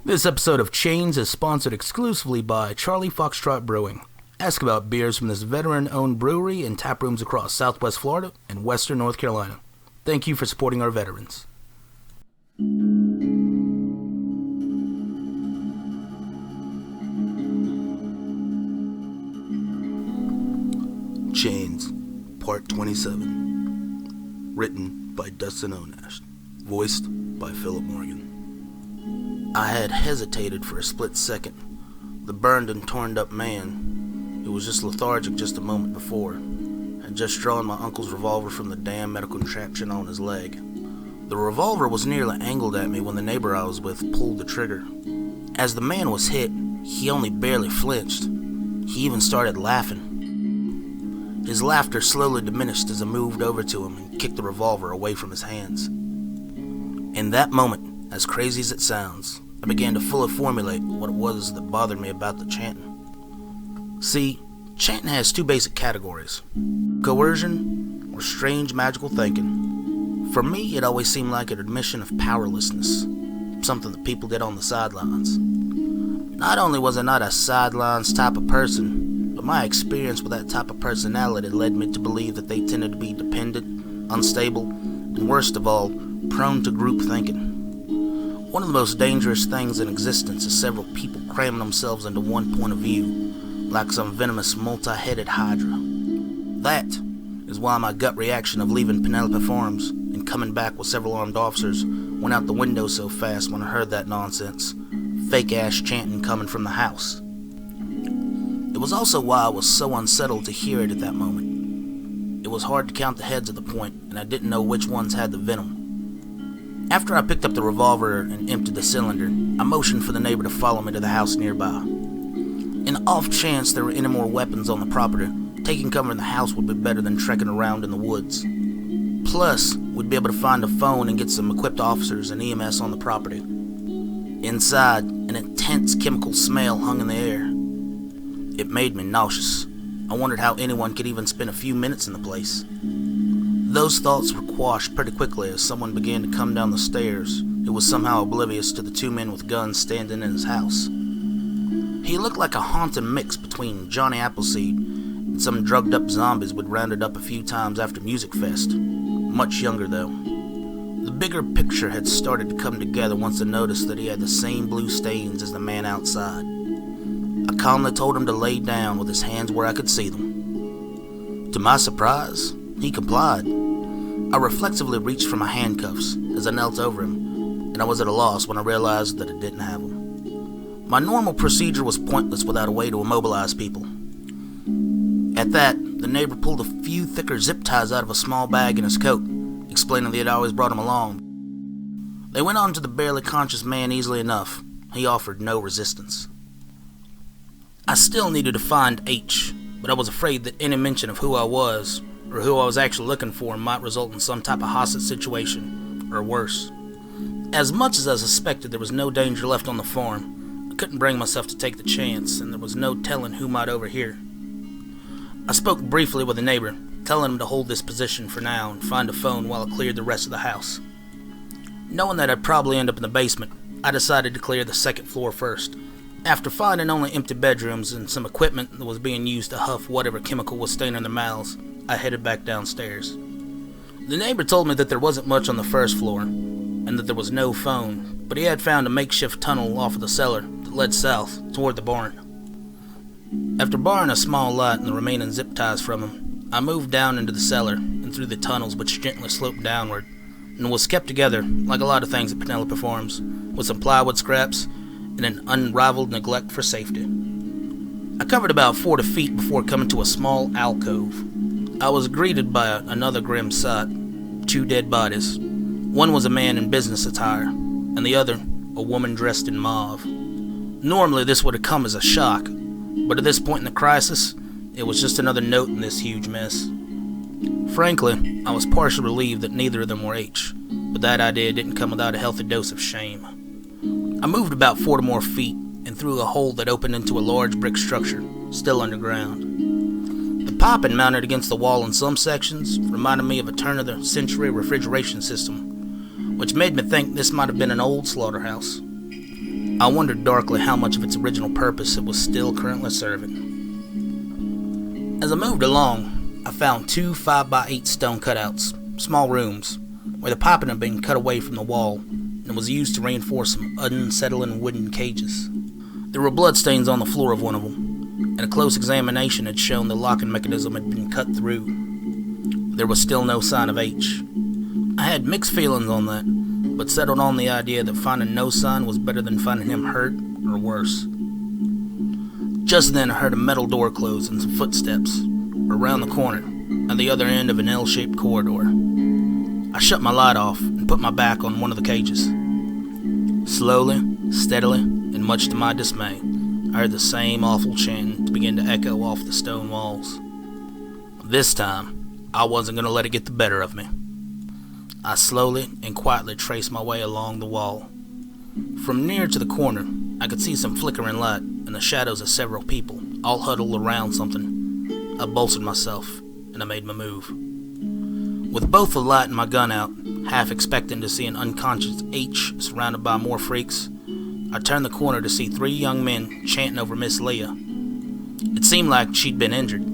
This episode of Chains is sponsored exclusively by Charlie Foxtrot Brewing. Ask about beers from this veteran-owned brewery and tap rooms across Southwest Florida and Western North Carolina. Thank you for supporting our veterans. Chains, Part 27. Written by Dustin Dhonash. Voiced by Philip Morgan. I had hesitated for a split second. The burned and torn up man, who was just lethargic just a moment before, had just drawn my uncle's revolver from the damn medical contraption on his leg. The revolver was nearly angled at me when the neighbor I was with pulled the trigger. As the man was hit, he only barely flinched. He even started laughing. His laughter slowly diminished as I moved over to him and kicked the revolver away from his hands. In that moment, as crazy as it sounds, I began to fully formulate what it was that bothered me about the chanting. See, chanting has two basic categories: coercion or strange magical thinking. For me, it always seemed like an admission of powerlessness, something that people did on the sidelines. Not only was I not a sidelines type of person, but my experience with that type of personality led me to believe that they tended to be dependent, unstable, and worst of all, prone to group thinking. One of the most dangerous things in existence is several people cramming themselves into one point of view, like some venomous multi-headed hydra. That is why my gut reaction of leaving Penelope Farms and coming back with several armed officers went out the window so fast when I heard that nonsense, fake-ass chanting coming from the house. It was also why I was so unsettled to hear it at that moment. It was hard to count the heads at the point, and I didn't know which ones had the venom. After I picked up the revolver and emptied the cylinder, I motioned for the neighbor to follow me to the house nearby. In the off chance there were any more weapons on the property, taking cover in the house would be better than trekking around in the woods. Plus, we'd be able to find a phone and get some equipped officers and EMS on the property. Inside, an intense chemical smell hung in the air. It made me nauseous. I wondered how anyone could even spend a few minutes in the place. Those thoughts were quashed pretty quickly as someone began to come down the stairs who was somehow oblivious to the two men with guns standing in his house. He looked like a haunting mix between Johnny Appleseed and some drugged-up zombies we'd rounded up a few times after Music Fest. Much younger, though. The bigger picture had started to come together once I noticed that he had the same blue stains as the man outside. I calmly told him to lay down with his hands where I could see them. To my surprise, he complied. I reflexively reached for my handcuffs as I knelt over him, and I was at a loss when I realized that I didn't have them. My normal procedure was pointless without a way to immobilize people. At that, the neighbor pulled a few thicker zip ties out of a small bag in his coat, explaining that he had always brought them along. They went on to the barely conscious man easily enough. He offered no resistance. I still needed to find H, but I was afraid that any mention of who I was, or who I was actually looking for, might result in some type of hostage situation, or worse. As much as I suspected there was no danger left on the farm, I couldn't bring myself to take the chance, and there was no telling who might overhear. I spoke briefly with the neighbor, telling him to hold this position for now and find a phone while I cleared the rest of the house. Knowing that I'd probably end up in the basement, I decided to clear the second floor first. After finding only empty bedrooms and some equipment that was being used to huff whatever chemical was staining their mouths, I headed back downstairs. The neighbor told me that there wasn't much on the first floor, and that there was no phone, but he had found a makeshift tunnel off of the cellar that led south toward the barn. After borrowing a small light and the remaining zip ties from him, I moved down into the cellar and through the tunnels which gently sloped downward, and was kept together, like a lot of things at Penelope Farms, with some plywood scraps and an unrivaled neglect for safety. I covered about 40 feet before coming to a small alcove. I was greeted by another grim sight: two dead bodies. One was a man in business attire, and the other a woman dressed in mauve. Normally this would have come as a shock, but at this point in the crisis, it was just another note in this huge mess. Frankly, I was partially relieved that neither of them were H, but that idea didn't come without a healthy dose of shame. I moved about 40 more feet and through a hole that opened into a large brick structure, still underground. The piping mounted against the wall in some sections reminded me of a turn-of-the-century refrigeration system, which made me think this might have been an old slaughterhouse. I wondered darkly how much of its original purpose it was still currently serving. As I moved along, I found 2 5x8 stone cutouts, small rooms, where the piping had been cut away from the wall and was used to reinforce some unsettling wooden cages. There were bloodstains on the floor of one of them, and a close examination had shown the locking mechanism had been cut through. There was still no sign of H. I had mixed feelings on that, but settled on the idea that finding no sign was better than finding him hurt or worse. Just then I heard a metal door close and some footsteps around the corner at the other end of an L-shaped corridor. I shut my light off and put my back on one of the cages. Slowly, steadily, and much to my dismay, I heard the same awful chanting begin to echo off the stone walls. This time, I wasn't going to let it get the better of me. I slowly and quietly traced my way along the wall. From near to the corner, I could see some flickering light and the shadows of several people, all huddled around something. I bolstered myself, and I made my move. With both the light and my gun out, half expecting to see an unconscious H surrounded by more freaks, I turned the corner to see 3 young men chanting over Miss Leah. It seemed like she'd been injured.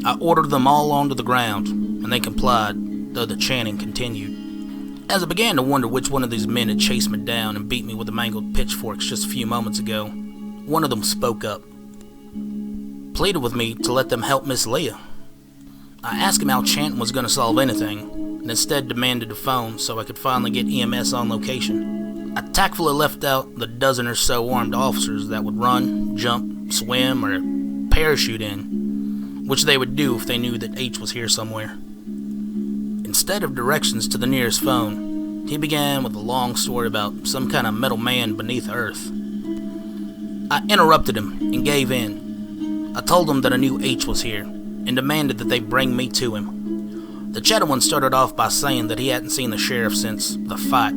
I ordered them all onto the ground, and they complied, though the chanting continued. As I began to wonder which one of these men had chased me down and beat me with the mangled pitchforks just a few moments ago, one of them spoke up, pleaded with me to let them help Miss Leah. I asked him how chanting was going to solve anything, and instead demanded a phone so I could finally get EMS on location. I tactfully left out the dozen or so armed officers that would run, jump, swim, or parachute in, which they would do if they knew that H was here somewhere. Instead of directions to the nearest phone, he began with a long story about some kind of metal man beneath Earth. I interrupted him and gave in. I told him that I knew H was here, and demanded that they bring me to him. The cheddar one started off by saying that he hadn't seen the sheriff since the fight,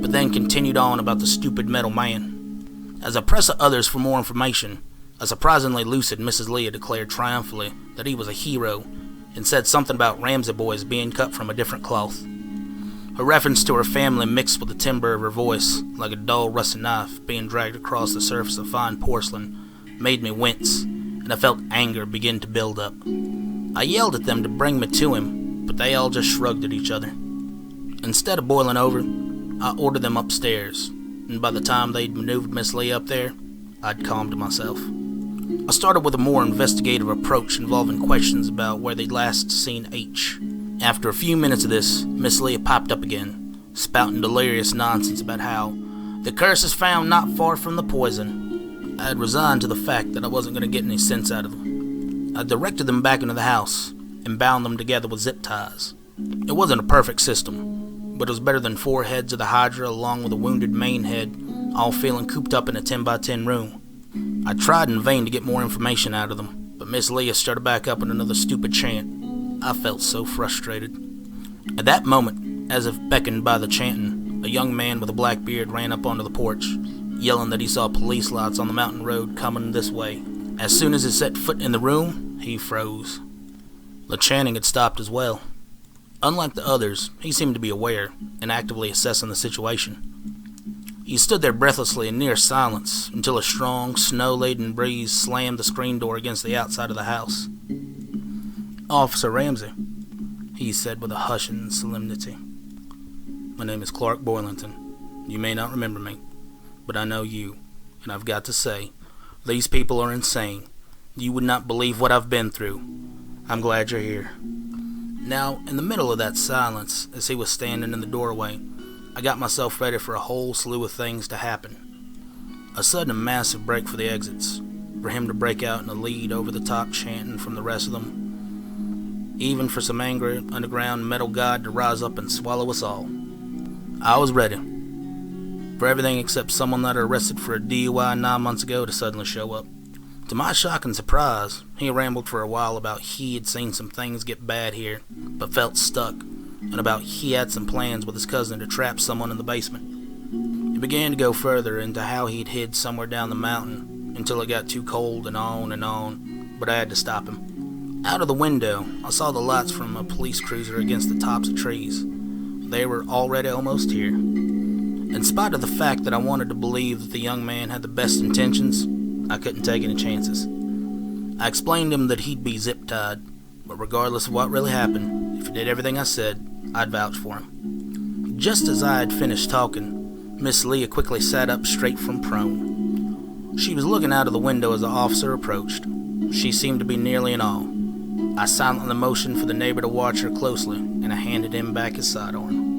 but then continued on about the stupid metal man. As I pressed the others for more information, a surprisingly lucid Mrs. Leah declared triumphantly that he was a hero, and said something about Ramsey boys being cut from a different cloth. Her reference to her family mixed with the timbre of her voice, like a dull rusty knife being dragged across the surface of fine porcelain, made me wince, and I felt anger begin to build up. I yelled at them to bring me to him, but they all just shrugged at each other. Instead of boiling over, I ordered them upstairs, and by the time they'd maneuvered Miss Lee up there, I'd calmed myself. I started with a more investigative approach involving questions about where they'd last seen H. After a few minutes of this, Miss Leah popped up again, spouting delirious nonsense about how the curse is found not far from the poison. I had resigned to the fact that I wasn't going to get any sense out of them. I directed them back into the house and bound them together with zip ties. It wasn't a perfect system, but it was better than 4 heads of the Hydra along with a wounded main head, all feeling cooped up in a 10x10 room. I tried in vain to get more information out of them, but Miss Leah started back up in another stupid chant. I felt so frustrated. At that moment, as if beckoned by the chanting, a young man with a black beard ran up onto the porch, yelling that he saw police lights on the mountain road coming this way. As soon as he set foot in the room, he froze. The chanting had stopped as well. Unlike the others, he seemed to be aware and actively assessing the situation. He stood there breathlessly in near silence until a strong, snow-laden breeze slammed the screen door against the outside of the house. "Officer Ramsey," he said with a hushing solemnity. "My name is Clark Boylington. You may not remember me, but I know you, and I've got to say, these people are insane. You would not believe what I've been through. I'm glad you're here." Now, in the middle of that silence, as he was standing in the doorway, I got myself ready for a whole slew of things to happen. A sudden and massive break for the exits, for him to break out in a lead over the top chanting from the rest of them, even for some angry underground metal god to rise up and swallow us all. I was ready for everything except someone that I arrested for a DUI 9 months ago to suddenly show up. To my shock and surprise, he rambled for a while about he had seen some things get bad here, but felt stuck, and about he had some plans with his cousin to trap someone in the basement. He began to go further into how he'd hid somewhere down the mountain until it got too cold and on, but I had to stop him. Out of the window, I saw the lights from a police cruiser against the tops of trees. They were already almost here. In spite of the fact that I wanted to believe that the young man had the best intentions, I couldn't take any chances. I explained to him that he'd be zip-tied, but regardless of what really happened, if he did everything I said, I'd vouch for him. Just as I had finished talking, Miss Leah quickly sat up straight from prone. She was looking out of the window as the officer approached. She seemed to be nearly in awe. I silently motioned for the neighbor to watch her closely, and I handed him back his sidearm.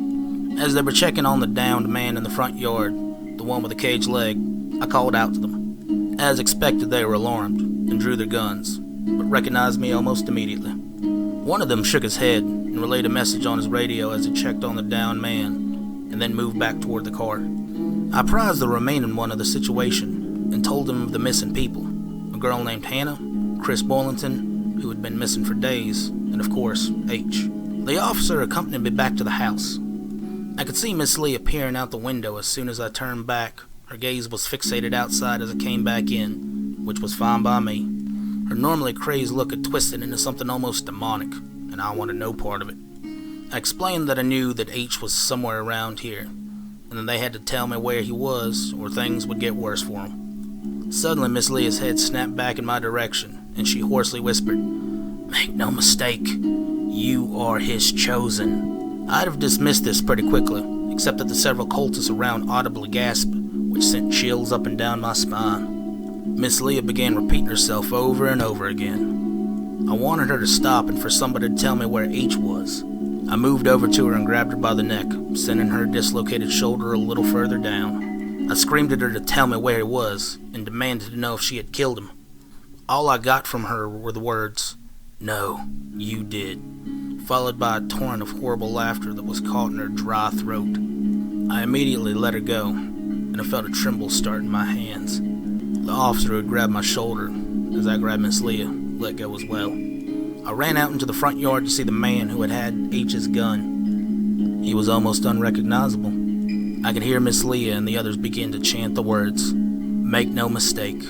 As they were checking on the downed man in the front yard, the one with the caged leg, I called out to them. As expected, they were alarmed and drew their guns, but recognized me almost immediately. One of them shook his head and relayed a message on his radio as he checked on the downed man, and then moved back toward the car. I apprised the remaining one of the situation and told him of the missing people, a girl named Hannah, Chris Boylington, who had been missing for days, and of course, H. The officer accompanied me back to the house. I could see Miss Leah peering out the window as soon as I turned back. Her gaze was fixated outside as I came back in, which was fine by me. Her normally crazed look had twisted into something almost demonic, and I wanted no part of it. I explained that I knew that H was somewhere around here, and that they had to tell me where he was, or things would get worse for him. Suddenly, Miss Leah's head snapped back in my direction, and she hoarsely whispered, "Make no mistake, you are his chosen." I'd have dismissed this pretty quickly, except that the several cultists around audibly gasped, which sent chills up and down my spine. Miss Leah began repeating herself over and over again. I wanted her to stop and for somebody to tell me where H was. I moved over to her and grabbed her by the neck, sending her dislocated shoulder a little further down. I screamed at her to tell me where he was, and demanded to know if she had killed him. All I got from her were the words, "No, you did," followed by a torrent of horrible laughter that was caught in her dry throat. I immediately let her go, and I felt a tremble start in my hands. The officer who had grabbed my shoulder, as I grabbed Miss Leah, let go as well. I ran out into the front yard to see the man who had H's gun. He was almost unrecognizable. I could hear Miss Leah and the others begin to chant the words, "Make no mistake,"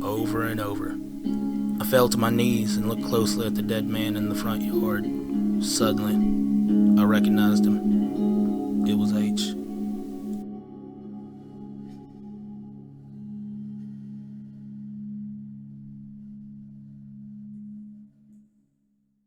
over and over. I fell to my knees and looked closely at the dead man in the front yard. Suddenly, I recognized him. It was H.